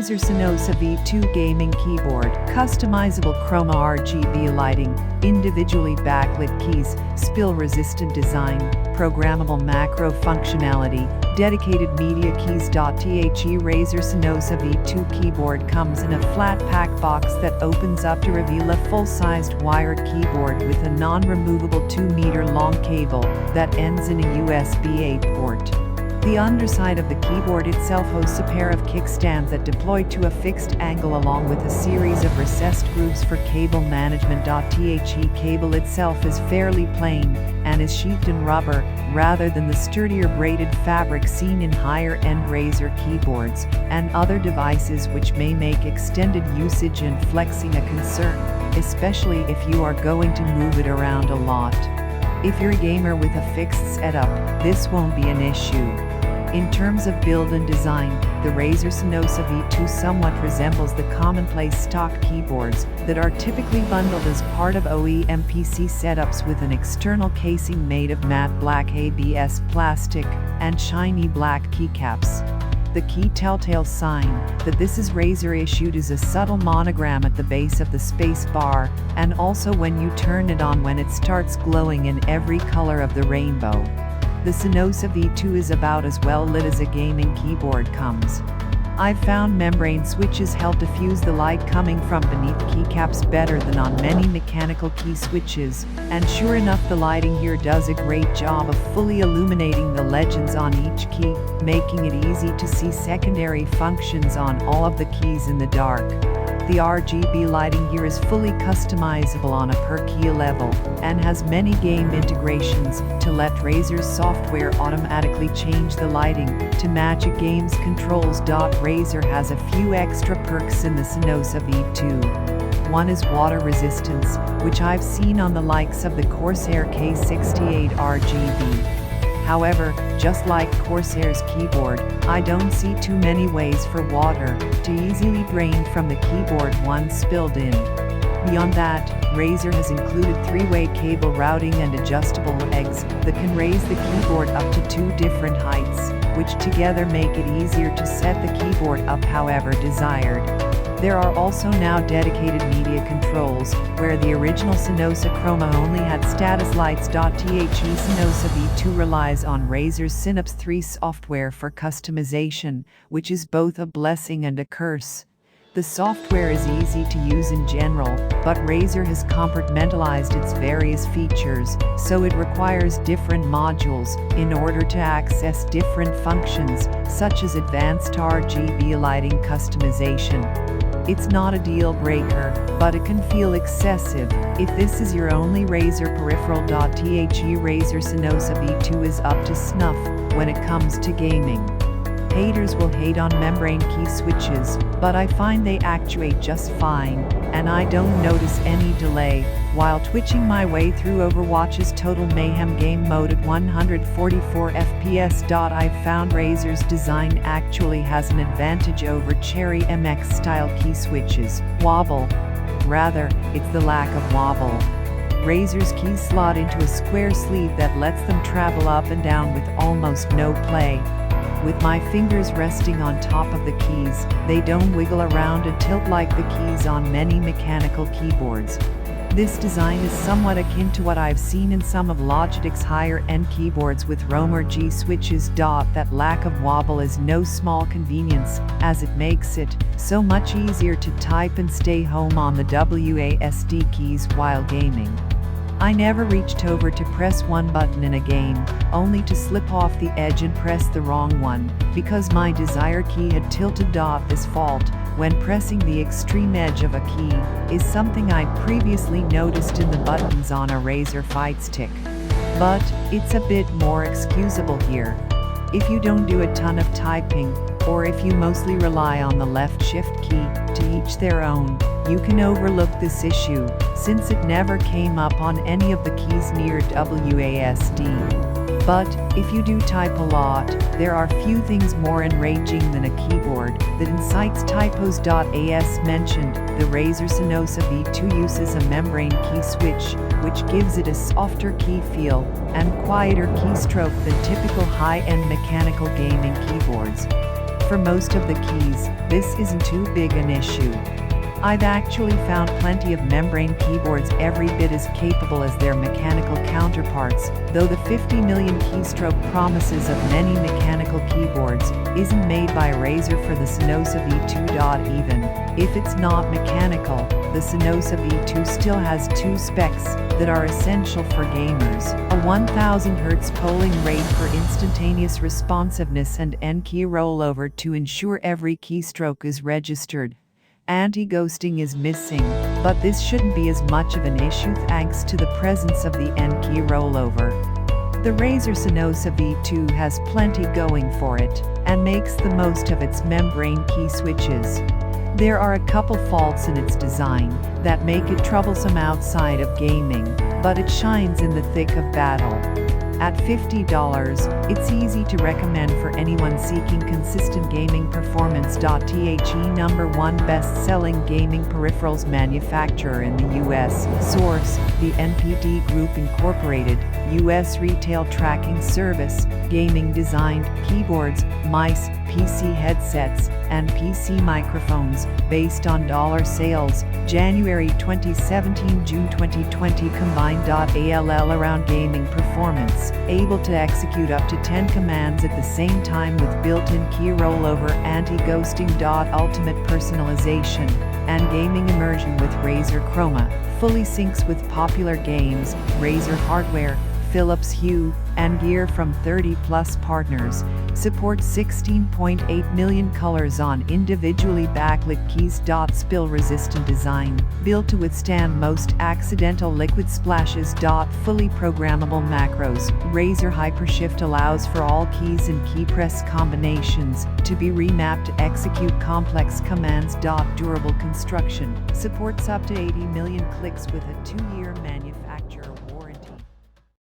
Razer Cynosa V2 Gaming Keyboard, customizable Chroma RGB lighting, individually backlit keys, spill-resistant design, programmable macro functionality, dedicated media keys. The Razer Cynosa V2 keyboard comes in a flat pack box that opens up to reveal a full-sized wired keyboard with a non-removable 2-meter-long cable that ends in a USB-A port. The underside of the keyboard itself hosts a pair of kickstands that deploy to a fixed angle along with a series of recessed grooves for cable management. The cable itself is fairly plain and is sheathed in rubber rather than the sturdier braided fabric seen in higher-end Razer keyboards and other devices, which may make extended usage and flexing a concern, especially if you are going to move it around a lot. If you're a gamer with a fixed setup, this won't be an issue. In terms of build and design, the Razer Cynosa V2 somewhat resembles the commonplace stock keyboards that are typically bundled as part of OEM PC setups, with an external casing made of matte black ABS plastic and shiny black keycaps. The key telltale sign that this is Razer issued is a subtle monogram at the base of the space bar, and also when you turn it on, when it starts glowing in every color of the rainbow. The Cynosa V2 is about as well lit as a gaming keyboard comes. I've found membrane switches help diffuse the light coming from beneath keycaps better than on many mechanical key switches, and sure enough, the lighting here does a great job of fully illuminating the legends on each key, making it easy to see secondary functions on all of the keys in the dark. The RGB lighting here is fully customizable on a per key level and has many game integrations to let Razer's software automatically change the lighting to match a game's controls. Razer has a few extra perks in the Cynosa V2. One is water resistance, which I've seen on the likes of the Corsair K68 RGB. However, just like Corsair's keyboard, I don't see too many ways for water to easily drain from the keyboard once spilled in. Beyond that, Razer has included 3-way cable routing and adjustable legs that can raise the keyboard up to 2 different heights, which together make it easier to set the keyboard up however desired. There are also now dedicated media controls, where the original Cynosa Chroma only had status lights. The Cynosa V2 relies on Razer's Synapse 3 software for customization, which is both a blessing and a curse. The software is easy to use in general, but Razer has compartmentalized its various features, so it requires different modules in order to access different functions, such as advanced RGB lighting customization. It's not a deal breaker, but it can feel excessive if this is your only Razer peripheral. The Razer Cynosa V2 is up to snuff when it comes to gaming. Haters will hate on membrane key switches, but I find they actuate just fine, and I don't notice any delay while twitching my way through Overwatch's Total Mayhem game mode at 144 FPS. I've found Razer's design actually has an advantage over Cherry MX style key switches. Wobble. Rather, it's the lack of wobble. Razer's keys slot into a square sleeve that lets them travel up and down with almost no play. With my fingers resting on top of the keys, they don't wiggle around and tilt like the keys on many mechanical keyboards. This design is somewhat akin to what I've seen in some of Logitech's higher-end keyboards with Romer G switches. That lack of wobble is no small convenience, as it makes it so much easier to type and stay home on the WASD keys while gaming. I never reached over to press one button in a game, only to slip off the edge and press the wrong one, because my desired key had tilted. This fault, when pressing the extreme edge of a key, is something I'd previously noticed in the buttons on a Razer Fight Stick. But it's a bit more excusable here. If you don't do a ton of typing, or if you mostly rely on the left shift key, to each their own, you can overlook this issue, since it never came up on any of the keys near WASD. But if you do type a lot, there are few things more enraging than a keyboard that incites typos. As mentioned, the Razer Cynosa V2 uses a membrane key switch, which gives it a softer key feel and quieter keystroke than typical high-end mechanical gaming keyboards. for most of the keys, this isn't too big an issue. I've actually found plenty of membrane keyboards every bit as capable as their mechanical counterparts, though the 50 million keystroke promises of many mechanical keyboards isn't made by Razer for the Cynosa V2. Even if it's not mechanical, the Cynosa V2 still has two specs that are essential for gamers: a 1000 Hz polling rate for instantaneous responsiveness and N-key rollover to ensure every keystroke is registered. Anti-ghosting is missing, but this shouldn't be as much of an issue thanks to the presence of the N-key rollover. The Razer Cynosa V2 has plenty going for it, and makes the most of its membrane key switches. There are a couple faults in its design that make it troublesome outside of gaming, but it shines in the thick of battle. At $50, it's easy to recommend for anyone seeking consistent gaming performance. The number one best-selling gaming peripherals manufacturer in the U.S. Source: the NPD Group Incorporated, U.S. retail tracking service. Gaming designed keyboards, mice, PC headsets, and PC microphones based on dollar sales, January 2017 June 2020 combined. ALL around gaming performance, able to execute up to 10 commands at the same time with built-in key rollover, anti-ghosting. Ultimate personalization and gaming immersion with Razer Chroma, fully syncs with popular games, Razer hardware, Philips Hue, and gear from 30+ partners. Supports 16.8 million colors on individually backlit keys. Spill-resistant design, built to withstand most accidental liquid splashes. Fully programmable macros. Razer Hypershift allows for all keys and key press combinations to be remapped to execute complex commands. Durable construction, supports up to 80 million clicks with a 2-year manufacturer warranty.